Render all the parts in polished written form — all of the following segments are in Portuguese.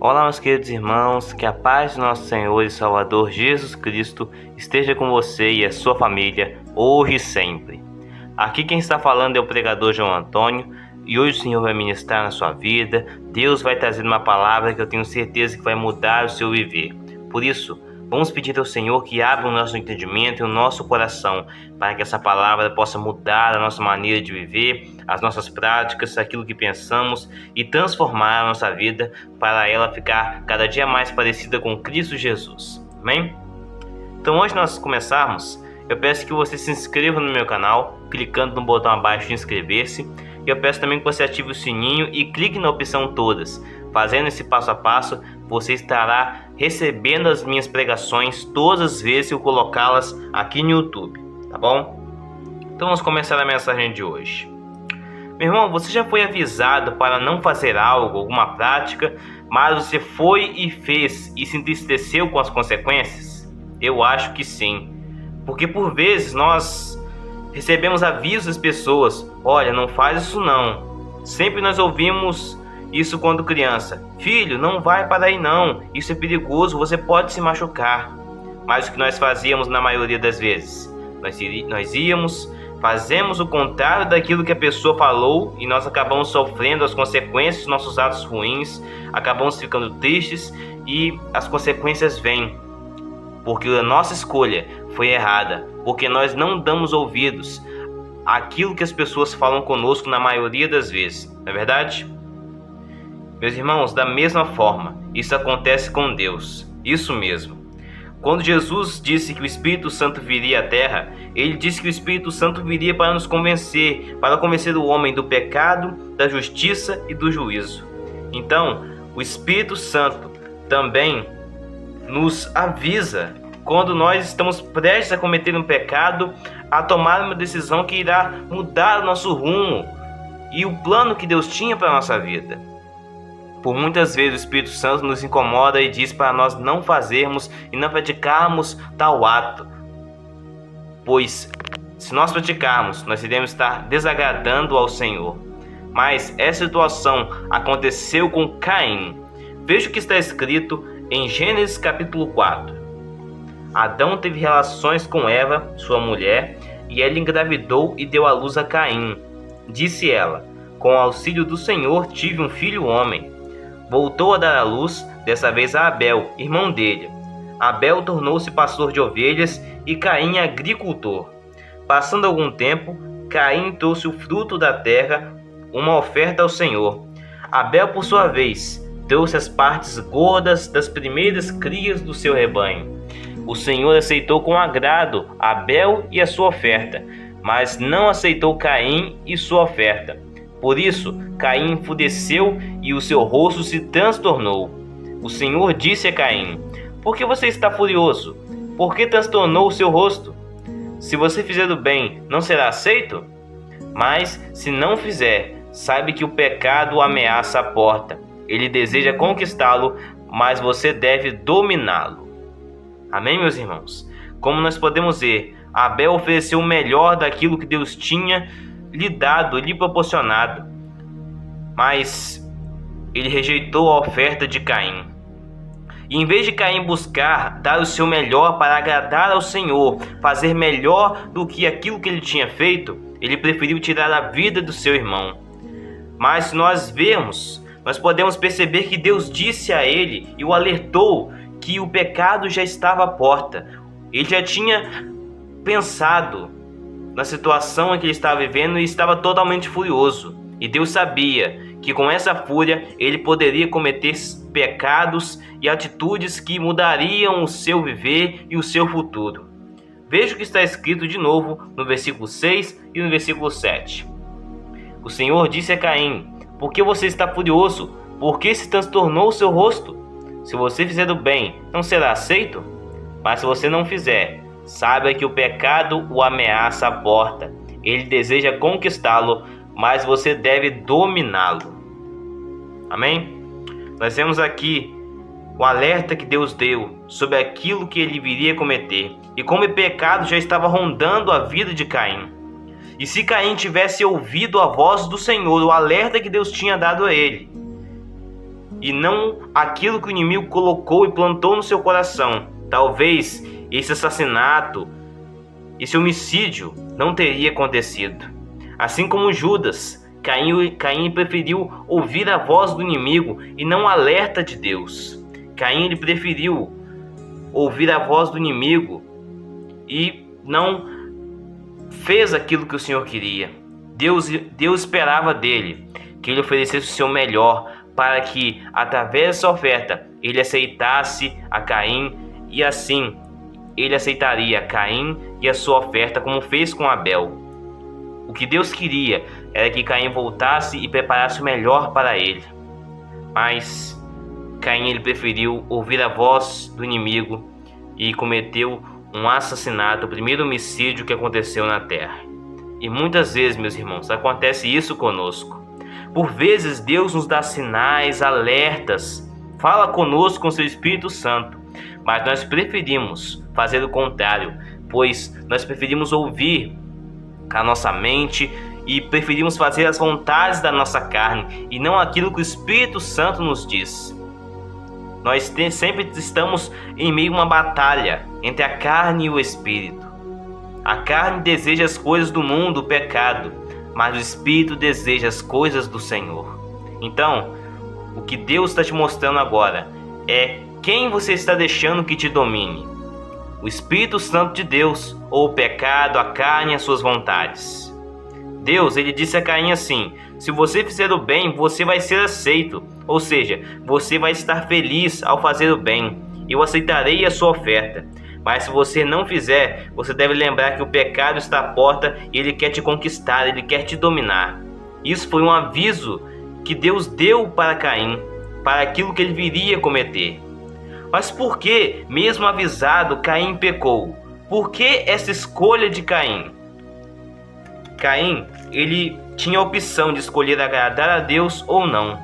Olá, meus queridos irmãos, que a paz do nosso Senhor e Salvador Jesus Cristo esteja com você e a sua família, hoje e sempre. Aqui quem está falando é o pregador João Antônio, e hoje o Senhor vai ministrar na sua vida. Deus vai trazer uma palavra que eu tenho certeza que vai mudar o seu viver. Por isso, vamos pedir ao Senhor que abra o nosso entendimento e o nosso coração, para que essa palavra possa mudar a nossa maneira de viver, as nossas práticas, aquilo que pensamos e transformar a nossa vida para ela ficar cada dia mais parecida com Cristo Jesus. Amém? Então, antes de nós começarmos, eu peço que você se inscreva no meu canal, clicando no botão abaixo de inscrever-se. E eu peço também que você ative o sininho e clique na opção todas. Fazendo esse passo a passo, você estará recebendo as minhas pregações todas as vezes que eu colocá-las aqui no YouTube, tá bom? Então vamos começar a mensagem de hoje. Meu irmão, você já foi avisado para não fazer algo, alguma prática, mas você foi e fez e se entristeceu com as consequências? Eu acho que sim. Porque por vezes nós recebemos avisos das pessoas: olha, não faz isso não. Sempre nós ouvimos isso quando criança: filho, não vai para aí não, isso é perigoso, você pode se machucar. Mas o que nós fazíamos na maioria das vezes? Nós íamos, fazemos o contrário daquilo que a pessoa falou e nós acabamos sofrendo as consequências dos nossos atos ruins, acabamos ficando tristes e as consequências vêm. Porque a nossa escolha foi errada, porque nós não damos ouvidos àquilo que as pessoas falam conosco na maioria das vezes, não é verdade? Meus irmãos, da mesma forma, isso acontece com Deus, isso mesmo. Quando Jesus disse que o Espírito Santo viria à terra, ele disse que o Espírito Santo viria para nos convencer, para convencer o homem do pecado, da justiça e do juízo. Então, o Espírito Santo também nos avisa quando nós estamos prestes a cometer um pecado, a tomar uma decisão que irá mudar o nosso rumo e o plano que Deus tinha para a nossa vida. Por muitas vezes o Espírito Santo nos incomoda e diz para nós não fazermos e não praticarmos tal ato, pois se nós praticarmos, nós iremos estar desagradando ao Senhor. Mas essa situação aconteceu com Caim. Veja o que está escrito em Gênesis capítulo 4. Adão teve relações com Eva, sua mulher, e ela engravidou e deu à luz a Caim. Disse ela: com o auxílio do Senhor tive um filho homem. Voltou a dar à luz, dessa vez a Abel, irmão dele. Abel tornou-se pastor de ovelhas e Caim agricultor. Passando algum tempo, Caim trouxe o fruto da terra, uma oferta ao Senhor. Abel, por sua vez, trouxe as partes gordas das primeiras crias do seu rebanho. O Senhor aceitou com agrado Abel e a sua oferta, mas não aceitou Caim e sua oferta. Por isso, Caim enfudeceu e o seu rosto se transtornou. O Senhor disse a Caim: por que você está furioso? Por que transtornou o seu rosto? Se você fizer o bem, não será aceito? Mas, se não fizer, saiba que o pecado ameaça a porta. Ele deseja conquistá-lo, mas você deve dominá-lo. Amém, meus irmãos? Como nós podemos ver, Abel ofereceu o melhor daquilo que Deus tinha lhe dado, lhe proporcionado. Mas ele rejeitou a oferta de Caim. E em vez de Caim buscar dar o seu melhor para agradar ao Senhor, fazer melhor do que aquilo que ele tinha feito, ele preferiu tirar a vida do seu irmão. Mas se nós vermos, nós podemos perceber que Deus disse a ele e o alertou que o pecado já estava à porta. Ele já tinha pensado na situação em que ele estava vivendo e estava totalmente furioso. E Deus sabia que com essa fúria ele poderia cometer pecados e atitudes que mudariam o seu viver e o seu futuro. Veja o que está escrito de novo no versículo 6 e no versículo 7. O Senhor disse a Caim: por que você está furioso? Por que se transtornou o seu rosto? Se você fizer o bem, não será aceito? Mas se você não fizer, saiba que o pecado o ameaça à porta. Ele deseja conquistá-lo, mas você deve dominá-lo. Amém? Nós vemos aqui o alerta que Deus deu sobre aquilo que ele viria cometer e como o pecado já estava rondando a vida de Caim. E se Caim tivesse ouvido a voz do Senhor, o alerta que Deus tinha dado a ele, e não aquilo que o inimigo colocou e plantou no seu coração, talvez esse assassinato, esse homicídio não teria acontecido. Assim como Judas, Caim preferiu ouvir a voz do inimigo e não o alerta de Deus. Caim ele preferiu ouvir a voz do inimigo e não fez aquilo que o Senhor queria. Deus esperava dele que ele oferecesse o seu melhor para que, através dessa oferta, ele aceitasse a Caim e assim ele aceitaria Caim e a sua oferta como fez com Abel. O que Deus queria era que Caim voltasse e preparasse o melhor para ele. Mas Caim ele preferiu ouvir a voz do inimigo e cometeu um assassinato, o primeiro homicídio que aconteceu na terra. E muitas vezes, meus irmãos, acontece isso conosco. Por vezes Deus nos dá sinais, alertas, fala conosco com seu Espírito Santo, mas nós preferimos fazer o contrário, pois nós preferimos ouvir a nossa mente e preferimos fazer as vontades da nossa carne e não aquilo que o Espírito Santo nos diz. Nós sempre estamos em meio a uma batalha entre a carne e o Espírito. A carne deseja as coisas do mundo, o pecado, mas o Espírito deseja as coisas do Senhor. Então, o que Deus está te mostrando agora é quem você está deixando que te domine: o Espírito Santo de Deus ou o pecado, a carne e as suas vontades. Deus, ele disse a Caim assim: se você fizer o bem, você vai ser aceito, ou seja, você vai estar feliz ao fazer o bem. Eu aceitarei a sua oferta. Mas se você não fizer, você deve lembrar que o pecado está à porta e ele quer te conquistar, ele quer te dominar. Isso foi um aviso que Deus deu para Caim, para aquilo que ele viria cometer. Mas por que, mesmo avisado, Caim pecou? Por que essa escolha de Caim? Caim, ele tinha a opção de escolher agradar a Deus ou não.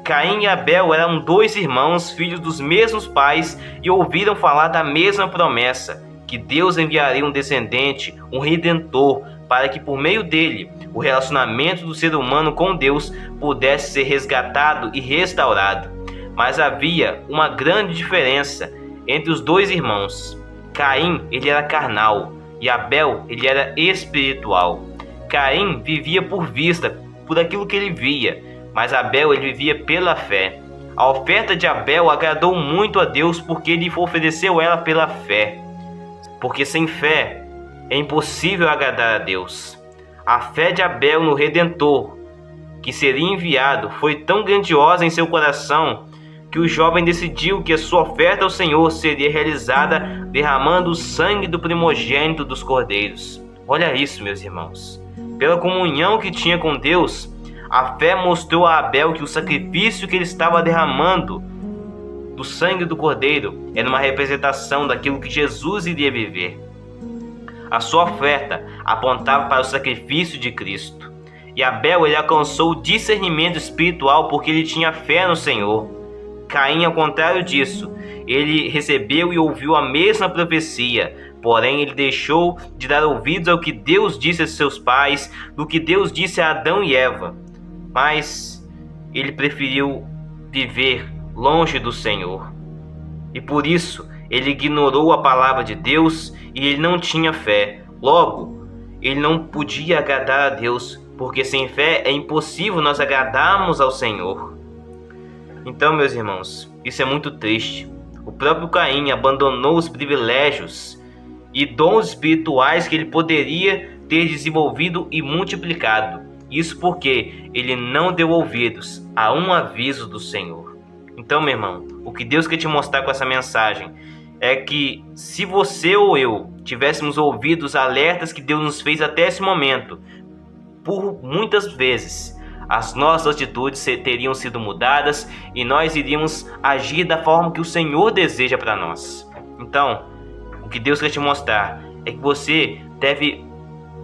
Caim e Abel eram dois irmãos, filhos dos mesmos pais, e ouviram falar da mesma promessa, que Deus enviaria um descendente, um redentor, para que por meio dele, o relacionamento do ser humano com Deus pudesse ser resgatado e restaurado. Mas havia uma grande diferença entre os dois irmãos. Caim, ele era carnal, e Abel, ele era espiritual. Caim vivia por vista, por aquilo que ele via, mas Abel ele vivia pela fé. A oferta de Abel agradou muito a Deus porque ele ofereceu ela pela fé. Porque sem fé é impossível agradar a Deus. A fé de Abel no Redentor, que seria enviado, foi tão grandiosa em seu coração que o jovem decidiu que a sua oferta ao Senhor seria realizada derramando o sangue do primogênito dos cordeiros. Olha isso, meus irmãos. Pela comunhão que tinha com Deus, a fé mostrou a Abel que o sacrifício que ele estava derramando do sangue do cordeiro era uma representação daquilo que Jesus iria viver. A sua oferta apontava para o sacrifício de Cristo. E Abel ele alcançou o discernimento espiritual porque ele tinha fé no Senhor. Caim, ao contrário disso, ele recebeu e ouviu a mesma profecia, porém ele deixou de dar ouvidos ao que Deus disse a seus pais, do que Deus disse a Adão e Eva. Mas ele preferiu viver longe do Senhor. E por isso ele ignorou a palavra de Deus e ele não tinha fé. Logo, ele não podia agradar a Deus, porque sem fé é impossível nós agradarmos ao Senhor. Então, meus irmãos, isso é muito triste. O próprio Caim abandonou os privilégios e dons espirituais que ele poderia ter desenvolvido e multiplicado. Isso porque ele não deu ouvidos a um aviso do Senhor. Então, meu irmão, o que Deus quer te mostrar com essa mensagem é que se você ou eu tivéssemos ouvido os alertas que Deus nos fez até esse momento, por muitas vezes as nossas atitudes teriam sido mudadas e nós iríamos agir da forma que o Senhor deseja para nós. Então, o que Deus quer te mostrar é que você deve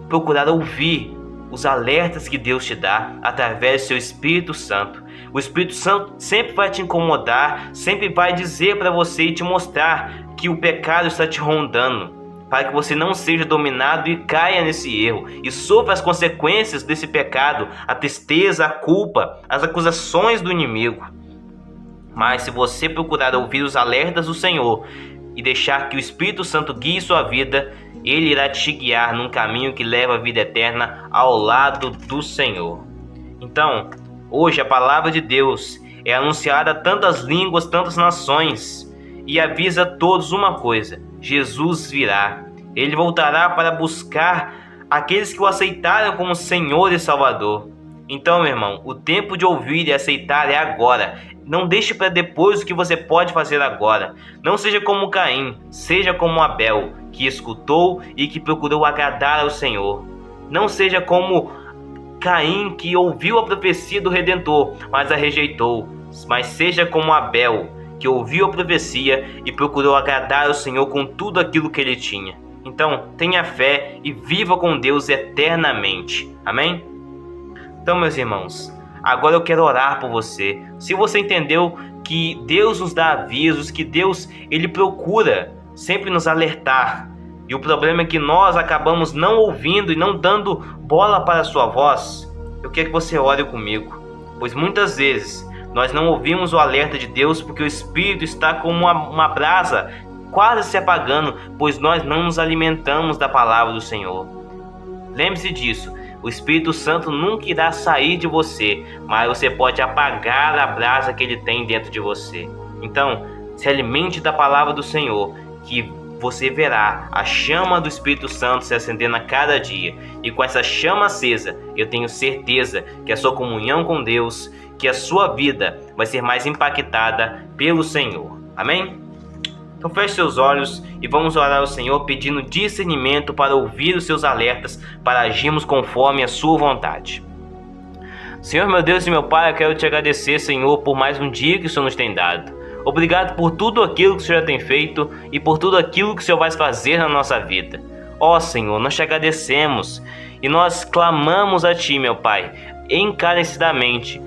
procurar ouvir os alertas que Deus te dá através do seu Espírito Santo. O Espírito Santo sempre vai te incomodar, sempre vai dizer para você e te mostrar que o pecado está te rondando, para que você não seja dominado e caia nesse erro e sofra as consequências desse pecado, a tristeza, a culpa, as acusações do inimigo. Mas se você procurar ouvir os alertas do Senhor e deixar que o Espírito Santo guie sua vida, Ele irá te guiar num caminho que leva à vida eterna ao lado do Senhor. Então, hoje a palavra de Deus é anunciada a tantas línguas, tantas nações, e avisa a todos uma coisa: Jesus virá. Ele voltará para buscar aqueles que o aceitaram como Senhor e Salvador. Então, meu irmão, o tempo de ouvir e aceitar é agora. Não deixe para depois o que você pode fazer agora. Não seja como Caim, seja como Abel, que escutou e que procurou agradar ao Senhor. Não seja como Caim, que ouviu a profecia do Redentor, mas a rejeitou. Mas seja como Abel, que ouviu a profecia e procurou agradar ao Senhor com tudo aquilo que ele tinha. Então, tenha fé e viva com Deus eternamente. Amém? Então, meus irmãos, agora eu quero orar por você. Se você entendeu que Deus nos dá avisos, que Deus ele procura sempre nos alertar, e o problema é que nós acabamos não ouvindo e não dando bola para a sua voz, eu quero que você ore comigo, pois muitas vezes nós não ouvimos o alerta de Deus porque o Espírito está como uma brasa quase se apagando, pois nós não nos alimentamos da palavra do Senhor. Lembre-se disso. O Espírito Santo nunca irá sair de você, mas você pode apagar a brasa que ele tem dentro de você. Então, se alimente da palavra do Senhor, que você verá a chama do Espírito Santo se acendendo a cada dia. E com essa chama acesa, eu tenho certeza que a sua comunhão com Deus, que a sua vida vai ser mais impactada pelo Senhor. Amém? Então feche seus olhos e vamos orar ao Senhor pedindo discernimento para ouvir os seus alertas, para agirmos conforme a sua vontade. Senhor, meu Deus e meu Pai, eu quero te agradecer, Senhor, por mais um dia que o Senhor nos tem dado. Obrigado por tudo aquilo que o Senhor já tem feito e por tudo aquilo que o Senhor vai fazer na nossa vida. Ó Senhor, nós te agradecemos e nós clamamos a Ti, meu Pai, encarecidamente,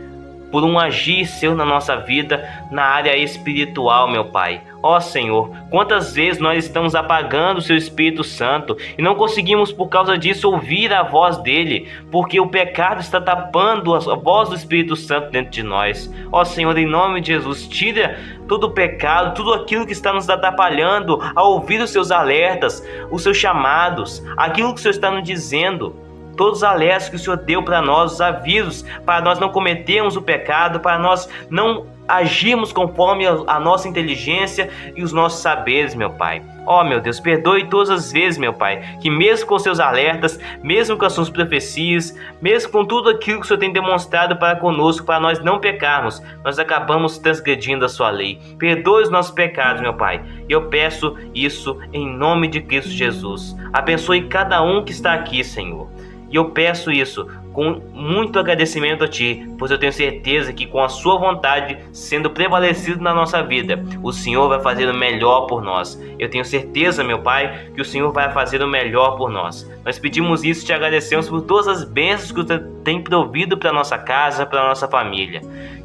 por um agir seu na nossa vida, na área espiritual, meu Pai. Ó Senhor, quantas vezes nós estamos apagando o seu Espírito Santo e não conseguimos por causa disso ouvir a voz dele, porque o pecado está tapando a voz do Espírito Santo dentro de nós. Ó Senhor, em nome de Jesus, tira todo o pecado, tudo aquilo que está nos atrapalhando a ouvir os seus alertas, os seus chamados, aquilo que o Senhor está nos dizendo. Todos os alertas que o Senhor deu para nós, os avisos, para nós não cometermos o pecado, para nós não agirmos conforme a nossa inteligência e os nossos saberes, meu Pai. Ó, meu Deus, perdoe todas as vezes, meu Pai, que mesmo com seus alertas, mesmo com as suas profecias, mesmo com tudo aquilo que o Senhor tem demonstrado para conosco, para nós não pecarmos, nós acabamos transgredindo a sua lei. Perdoe os nossos pecados, meu Pai. Eu peço isso em nome de Cristo Jesus. Abençoe cada um que está aqui, Senhor. E eu peço isso com muito agradecimento a Ti, pois eu tenho certeza que com a Sua vontade sendo prevalecido na nossa vida, o Senhor vai fazer o melhor por nós. Eu tenho certeza, meu Pai, que o Senhor vai fazer o melhor por nós. Nós pedimos isso e Te agradecemos por todas as bênçãos que o Senhor tem provido para a nossa casa, para a nossa família.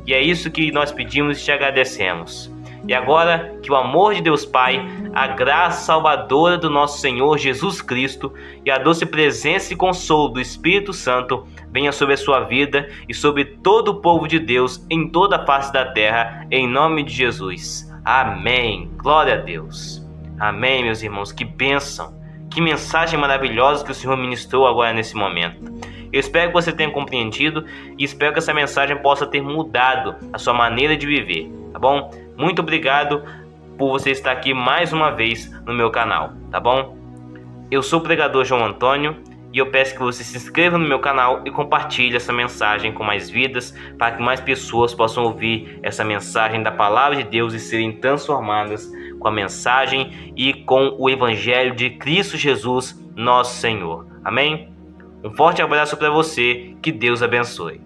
E é isso que nós pedimos e Te agradecemos. E agora, que o amor de Deus Pai, a graça salvadora do nosso Senhor Jesus Cristo e a doce presença e consolo do Espírito Santo venha sobre a sua vida e sobre todo o povo de Deus em toda a face da terra, em nome de Jesus. Amém. Glória a Deus. Amém, meus irmãos. Que bênção, que mensagem maravilhosa que o Senhor ministrou agora nesse momento. Eu espero que você tenha compreendido e espero que essa mensagem possa ter mudado a sua maneira de viver, tá bom? Muito obrigado por você estar aqui mais uma vez no meu canal, tá bom? Eu sou o pregador João Antônio e eu peço que você se inscreva no meu canal e compartilhe essa mensagem com mais vidas, para que mais pessoas possam ouvir essa mensagem da Palavra de Deus e serem transformadas com a mensagem e com o Evangelho de Cristo Jesus, nosso Senhor. Amém? Um forte abraço para você, que Deus abençoe.